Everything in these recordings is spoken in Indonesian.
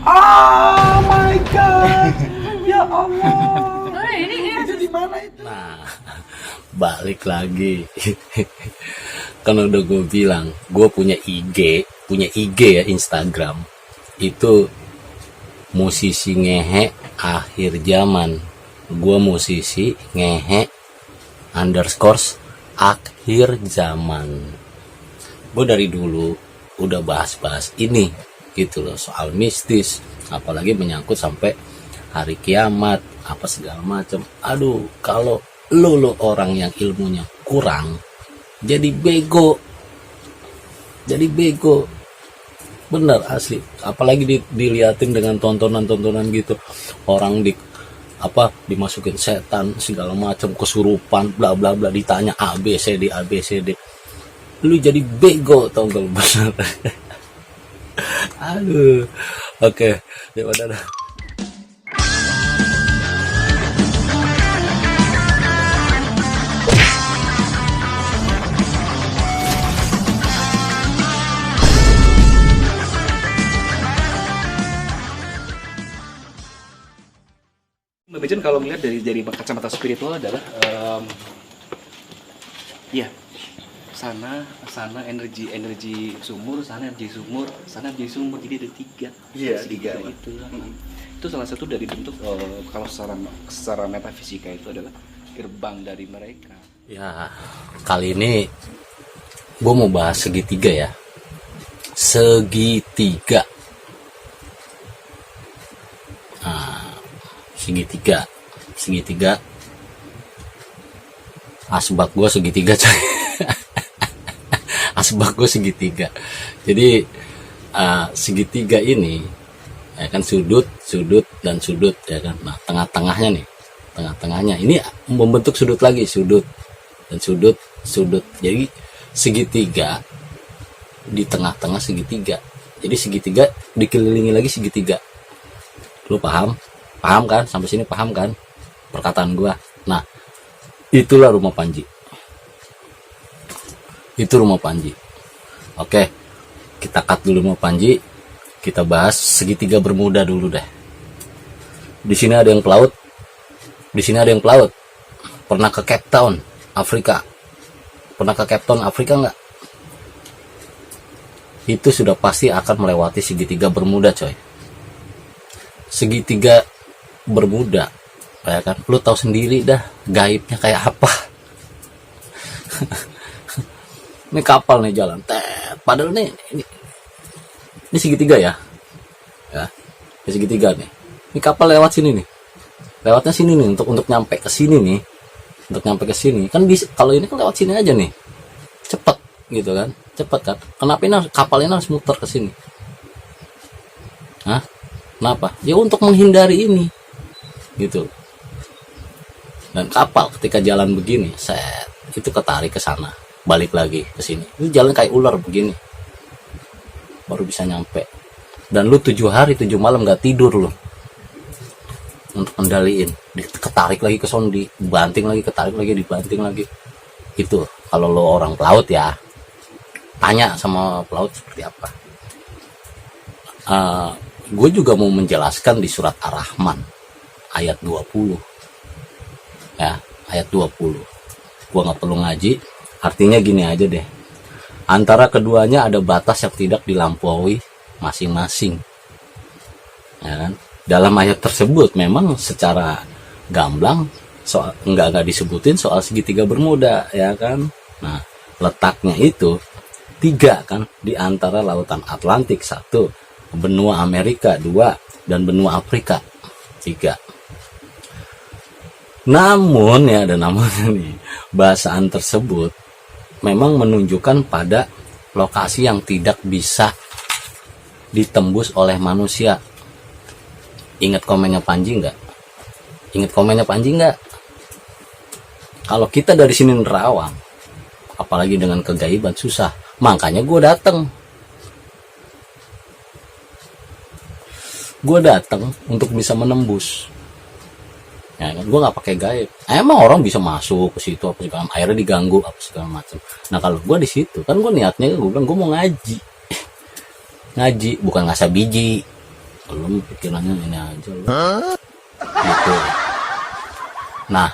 Oh my god. Ya Allah. Itu di mana itu? Nah, balik lagi. Kan udah gue bilang, gue punya IG ya, Instagram. Itu musisi ngehe akhir zaman. Gue musisi ngehe underscore akhir zaman. Gue dari dulu udah bahas-bahas ini gitu loh, soal mistis, apalagi menyangkut sampai hari kiamat apa segala macam. Aduh, kalau lu orang yang ilmunya kurang, jadi bego bener asli. Apalagi diliatin dengan tontonan gitu, orang dimasukin setan segala macam, kesurupan bla bla bla, ditanya ABCD, lu jadi bego, tau gak lu, bener. Aduh, oke, daripada Mbak Bejen kalau melihat dari kacamata spiritual adalah ya sana energi sumur, sana energi sumur, jadi ada tiga. Iya, tiga Pak. itu. Itu salah satu dari bentuk kalau secara metafisika itu adalah gerbang dari mereka. ya, kali ini gue mau bahas segitiga ya. Segitiga. Nah, segitiga. Asbak gue segitiga, coy. Asbak gue segitiga. Jadi segitiga ini ya kan, sudut dan sudut ya kan. Nah, tengah-tengahnya ini membentuk sudut lagi, sudut dan sudut. Jadi segitiga di tengah-tengah segitiga. Jadi segitiga dikelilingi lagi segitiga. Lu paham kan? Sampai sini paham kan perkataan gua? Nah, itulah rumah Panji. Itu rumah Panji. Oke, kita cut dulu rumah Panji. Kita bahas segitiga Bermuda dulu deh. Di sini ada yang pelaut. Pernah ke Cape Town, Afrika? Pernah ke Cape Town, Afrika nggak? Itu sudah pasti akan melewati segitiga Bermuda, coy. Segitiga Bermuda, ya kan? Lu tahu sendiri dah gaibnya kayak apa. Ini kapal nih jalan, padahal ini segitiga ya, ini segitiga nih. Ini kapal lewat sini nih, lewatnya sini nih untuk nyampe ke sini nih, kan bisa. Kalau ini kan lewat sini aja nih, cepet gitu kan, Kenapa ini kapal ini harus muter ke sini? Kenapa? Ya untuk menghindari ini, gitu. Dan kapal ketika jalan begini, itu ketarik ke sana, balik lagi ke sini. Ini jalan kayak ular begini, baru bisa nyampe. Dan lu 7 hari 7 malam gak tidur lu untuk kendaliin. Ketarik lagi ke sono, dibanting lagi, dibanting lagi. Itu kalau lu orang pelaut ya, tanya sama pelaut seperti apa. Gue juga mau menjelaskan di surat Ar-Rahman ayat 20 ya, ayat 20. Gue nggak perlu ngaji, artinya gini aja deh, antara keduanya ada batas yang tidak dilampaui masing-masing, ya kan. Dalam ayat tersebut memang secara gamblang nggak disebutin soal segitiga Bermuda, ya kan. Nah, letaknya itu 3 kan, di antara lautan Atlantik 1, benua Amerika 2, dan benua Afrika 3. Namun ya, ada namanya nih, bahasaan tersebut memang menunjukkan pada lokasi yang tidak bisa ditembus oleh manusia. Ingat komennya Panji nggak? Kalau kita dari sini nerawang, apalagi dengan kegaiban, susah. Makanya gue datang untuk bisa menembus. Ya, gue nggak pakai gaib. Emang orang bisa masuk ke situ apa segala, akhirnya diganggu apa segala macam. Nah, kalau gue di situ kan gue niatnya, gue bilang gue mau ngaji, bukan ngasah biji, Belum, pikirannya ini aja lu. Gitu. Nah,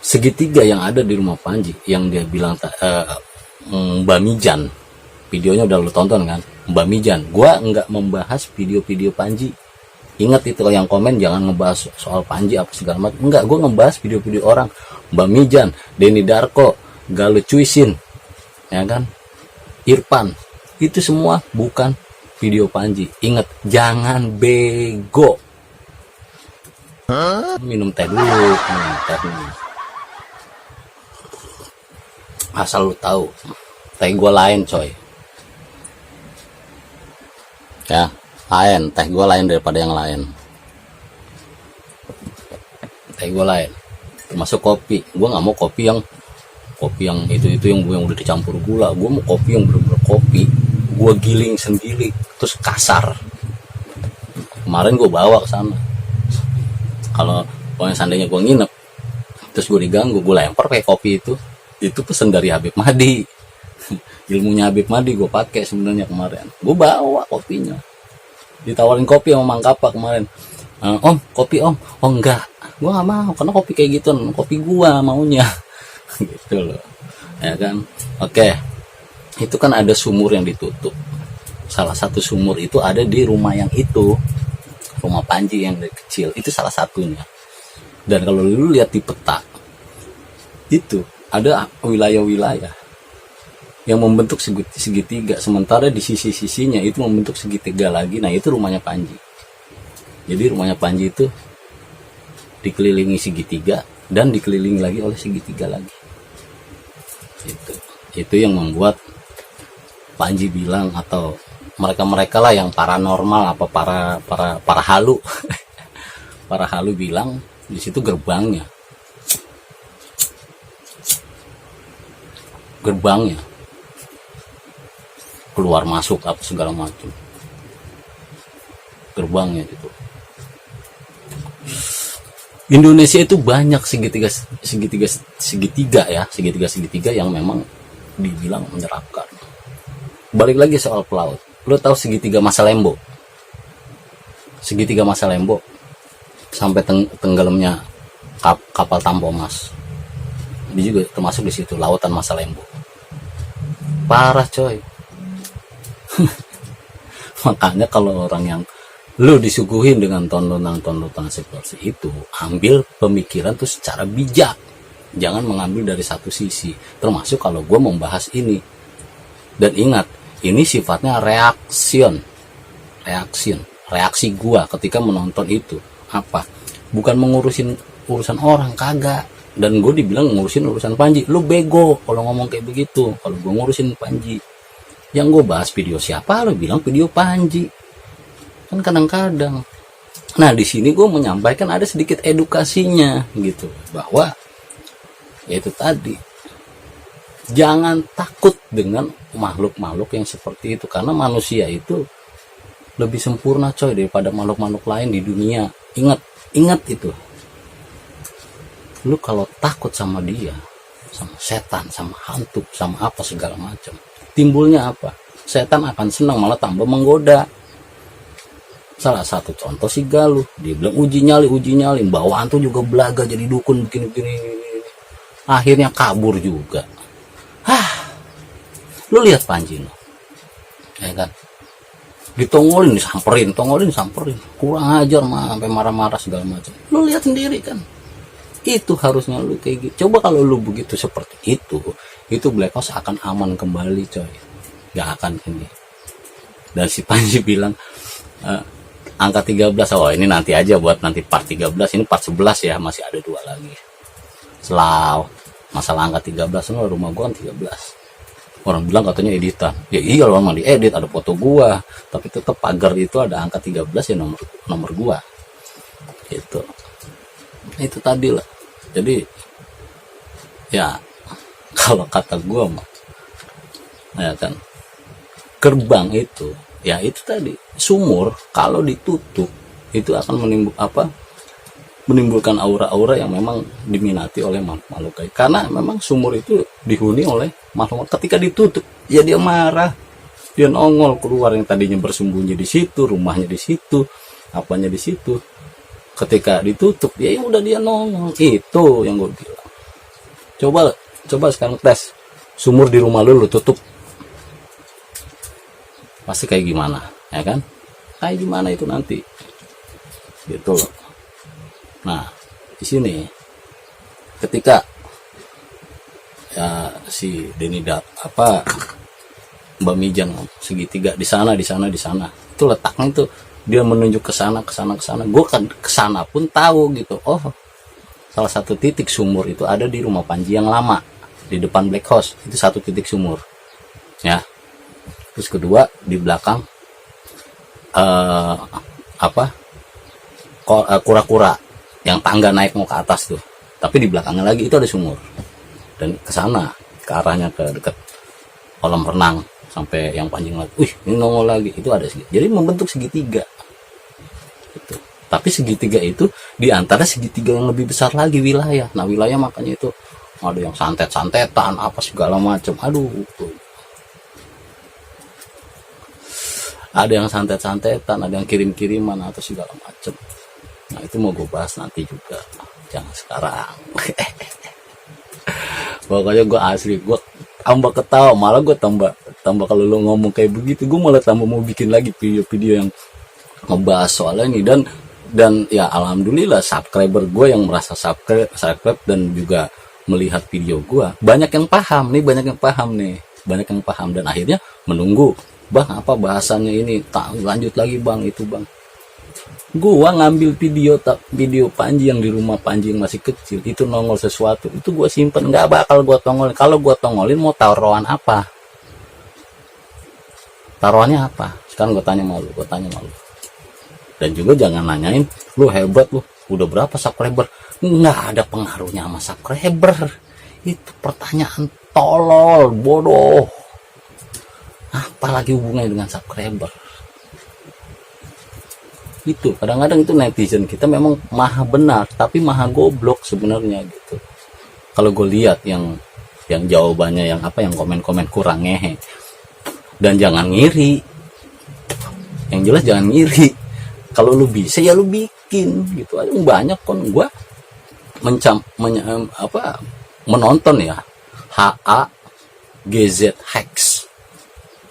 segitiga yang ada di rumah Panji yang dia bilang Mbak Mijan, videonya udah lu tonton kan, Mbak Mijan. Gua nggak membahas video-video Panji. Ingat itu yang komen, jangan ngebahas soal Panji apa segala macam. Enggak, gua ngebahas video-video orang, Mbak Mijan, Denny Darko, Galuh Cuisin, ya kan, Irfan. Itu semua bukan video Panji. Ingat, jangan bego. Minum teh dulu, minum teh dulu. Asal lu tahu, teh gue lain coy. Ya, lain, teh gue lain daripada yang lain. Teh gue lain, termasuk kopi. Gue nggak mau kopi yang itu yang udah dicampur gula. Gue mau kopi yang bener-bener kopi. Gue giling sendiri, terus kasar. Kemarin gue bawa ke sana. Kalau seandainya gue nginep, terus gue diganggu, gue lempar kayak kopi itu pesen dari Habib Mahdi. Ilmunya Habib Mahdi gue pakai sebenarnya kemarin. Gue bawa kopinya, ditawarin kopi sama Mang Kapa kemarin. Om, kopi om. Oh enggak, gue nggak mau, karena kopi kayak gitu, kopi gue maunya. Gitu loh, ya kan. Oke, itu kan ada sumur yang ditutup. Salah satu sumur itu ada di rumah yang itu, rumah Panji yang dari kecil, itu salah satunya. Dan kalau lu lihat di peta itu ada wilayah-wilayah yang membentuk segitiga, sementara di sisi-sisinya itu membentuk segitiga lagi. Nah, itu rumahnya Panji. Jadi rumahnya Panji itu dikelilingi segitiga dan dikelilingi lagi oleh segitiga lagi. Itu yang membuat Panji bilang, atau mereka lah yang paranormal apa para halu para halu bilang di situ gerbangnya keluar masuk apa segala macam, gerbangnya gitu. Indonesia itu banyak segitiga yang memang dibilang menyerapkan. Balik lagi soal pelaut, lo tahu segitiga Masalembo sampai tenggelamnya kapal Tampomas, dia juga termasuk di situ, lautan Masalembo. Parah coy. Makanya kalau orang yang lu disuguhin dengan tontonan seperti itu, ambil pemikiran tuh secara bijak, jangan mengambil dari satu sisi. Termasuk kalau gue membahas ini, dan ingat, ini sifatnya reaksi gue ketika menonton itu. Apa? Bukan mengurusin urusan orang, kagak. Dan gue dibilang ngurusin urusan Panji. Lu bego kalau ngomong kayak begitu. Kalau gue ngurusin Panji, yang gue bahas video siapa, lu bilang video Panji. Kan kadang-kadang. Nah, di sini gue menyampaikan ada sedikit edukasinya gitu, bahwa yaitu tadi, jangan takut dengan makhluk-makhluk yang seperti itu, karena manusia itu lebih sempurna coy daripada makhluk-makhluk lain di dunia. Ingat itu. Lu kalau takut sama dia, sama setan, sama hantu, sama apa segala macam, timbulnya apa? Setan akan senang, malah tambah menggoda. Salah satu contoh si Galuh, dia bilang uji nyali, bawaan tuh juga belaga jadi dukun begini. Akhirnya kabur juga. Lu lihat Panji lo, ya kan? Ditongolin, disamperin, kurang ajar mah, sampai marah-marah segala macam. Lu lihat sendiri kan? Itu harusnya lu kayak gitu. Coba kalau lu begitu seperti itu Black House akan aman kembali coy, gak akan ini. Dan si Panji bilang angka 13, oh ini nanti aja buat nanti part 13, ini part 11 ya, masih ada 2 lagi. Selaw masalah angka 13, no, rumah gua kan 13. Orang bilang katanya editan. Ya iya, lo mah diedit, ada foto gua, tapi tetap pagar itu ada angka 13 ya, nomor gua. Gitu. Itu tadi lah. Jadi ya kalau kata gua mah, ya kan, gerbang itu ya itu tadi, sumur kalau ditutup itu akan menimbulkan aura-aura yang memang diminati oleh makhluk gaib, karena memang sumur itu dihuni oleh makhluk. Ketika ditutup ya dia marah, dia nongol keluar, yang tadinya bersembunyi di situ, rumahnya di situ, apanya di situ. Ketika ditutup, ya udah dia nongol. Itu yang gue bilang. Coba sekarang tes sumur di rumah lu tutup, pasti kayak gimana, ya kan? Kayak gimana itu nanti, gitu loh. Nah, di sini ketika ya si Denny Mbak Mijang segitiga di sana, itu letaknya itu dia menunjuk ke sana. Gue kan ke sana pun tahu gitu. Oh, salah satu titik sumur itu ada di rumah Panji yang lama di depan Black House, itu satu titik sumur. Ya. Terus kedua di belakang kura-kura yang tangga naik mau ke atas tuh. Tapi di belakangnya lagi itu ada sumur. Dan ke sana, ke arahnya ke dekat kolam renang sampai yang panjang lagi. Ini nongol lagi, itu ada segitiga. Jadi membentuk segitiga. Gitu. Tapi segitiga itu di antara segitiga yang lebih besar lagi wilayah. Nah, wilayah makanya itu ada yang santet-santetan apa segala macam. Aduh. Ada yang santet-santetan, ada yang kirim-kiriman atau segala macam. Nah, itu mau gue bahas nanti juga. Jangan sekarang. Pokoknya gue asli, gue tambah ketawa, malah gue tambah kalau lo ngomong kayak begitu, gue malah tambah mau bikin lagi video-video yang ngebahas soal ini. Dan ya alhamdulillah subscriber gue yang merasa subscribe dan juga melihat video gue banyak yang paham dan akhirnya menunggu, bang apa bahasannya ini, tak lanjut lagi bang, itu bang. Gua ngambil video Panji yang di rumah Panji yang masih kecil itu nongol sesuatu, itu gua simpen, nggak bakal gua tongolin. Kalau gua tongolin mau taruhan apa? Taruhannya apa? Sekarang gua tanya malu. Dan juga jangan nanyain lu hebat lu udah berapa subscriber. Nggak ada pengaruhnya sama subscriber. Itu pertanyaan tolol, bodoh. Apalagi hubungannya dengan subscriber? Itu kadang-kadang itu netizen kita memang maha benar tapi maha goblok sebenarnya gitu. Kalau gue lihat yang jawabannya yang komen-komen kurang ngehe. Dan jangan ngiri, yang jelas jangan ngiri. Kalau lu bisa ya lu bikin gitu aja. Banyak kan gue menonton ya HAGZ Hacks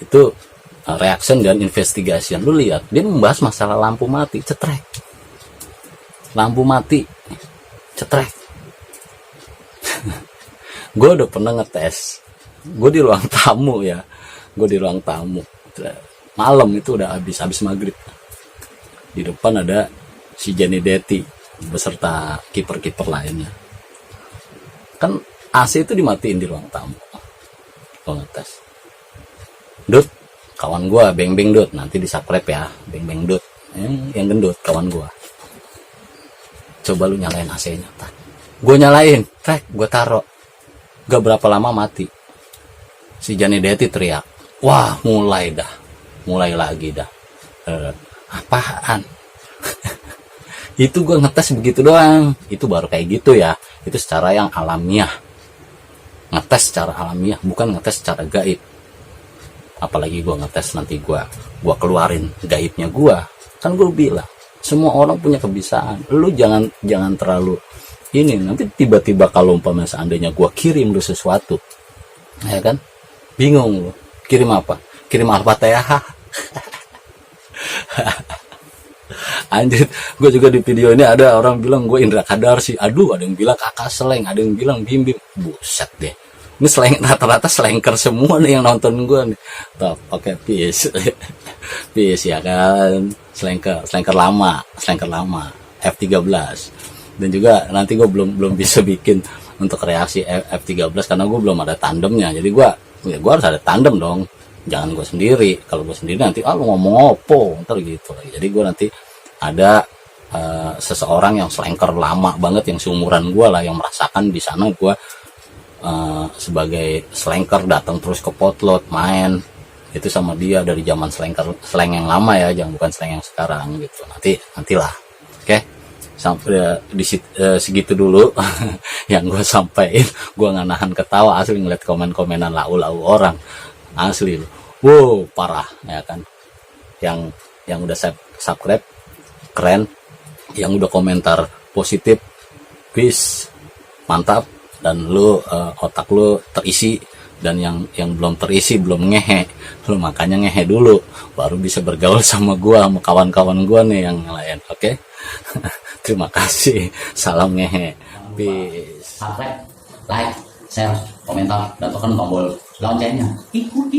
itu reaction dan investigation. Lu lihat dia membahas masalah lampu mati cetrek, gue udah pernah ngetes. Gue di ruang tamu malam itu udah habis maghrib. Di depan ada si Jenny Deti beserta kiper lainnya. Kan AC itu dimatiin di ruang tamu. Gue ngetes, Dut, kawan gua Beng Dut, nanti di subscribe ya, Beng Dut, yang gendut kawan gua. Coba lu nyalain AC-nya, tak. Gua nyalain, gua taruh. Gak berapa lama mati. Si Jenny Deti teriak, wah mulai lagi dah. Apaan? Itu gua ngetes begitu doang. Itu baru kayak gitu ya. Itu secara yang alamiah. Ngetes secara alamiah, bukan ngetes secara gaib. Apalagi gue ngetes nanti gue keluarin gaibnya gue. Kan gue bilang semua orang punya kebiasaan. Lu jangan terlalu ini, nanti tiba-tiba kalau umpamanya seandainya gue kirim lu sesuatu, ya kan, bingung lu kirim apa, kirim Al-Fatihah. Anjir, gue juga di video ini ada orang bilang gue Indra Kadarsi, aduh ada yang bilang Kakak Seleng, ada yang bilang Bim, buset deh. Ini rata-rata slanker semua nih yang nonton gue nih. Oke, peace ya kan. Slanker lama F13. Dan juga nanti gue belum bisa bikin untuk reaksi F13 karena gue belum ada tandemnya. Jadi gue harus ada tandem dong. Jangan gue sendiri. Kalau gue sendiri nanti lu ngomong opo ntar gitu. Jadi gue nanti ada seseorang yang slanker lama banget yang seumuran gue lah, yang merasakan di sana gue sebagai slanker datang terus ke potlot main itu sama dia dari zaman slang yang lama ya, jangan bukan slang yang sekarang gitu. Nantilah, oke? Sampai segitu dulu yang gue sampaikan. Gue nggak nahan ketawa asli ngeliat komen-komenan lau orang asli. wow parah ya kan. Yang udah subscribe keren, yang udah komentar positif bis mantap, dan lu otak lu terisi, dan yang belum terisi, belum ngehe, lu makanya ngehe dulu baru bisa bergaul sama gua, sama kawan-kawan gua nih yang lain. Oke. Terima kasih, salam ngehe, peace. Subscribe, like, share, komentar, dan tekan tombol loncengnya. Ikut